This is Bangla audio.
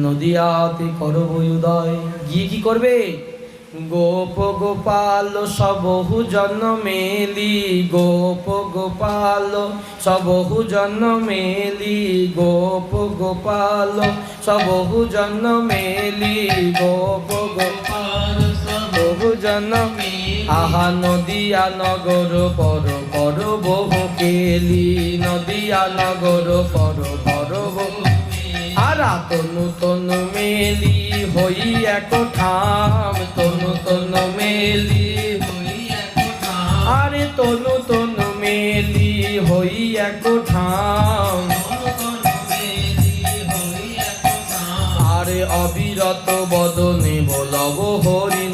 নদিয়াতে করব উদয়। গিয়ে কি করবে? গোপ গোপাল সবহু জন মেলি, গোপ গোপাল সবহু জন মেলি, গোপ গোপাল সবহু জন মেলি, গোপ গোপাল সবহু জন মেলি। আহা নদিয়া নগর পর পর বহু কেলি, নদিয়া নগর পর পর বহু। আরা তনু তনু মেলি হই এক ঠাম, তনু তনু মেলি হই এক ঠাম। আরে তনু তনু মেলি হই এক ঠাম, আরে অবিরত বদনে বলব হরি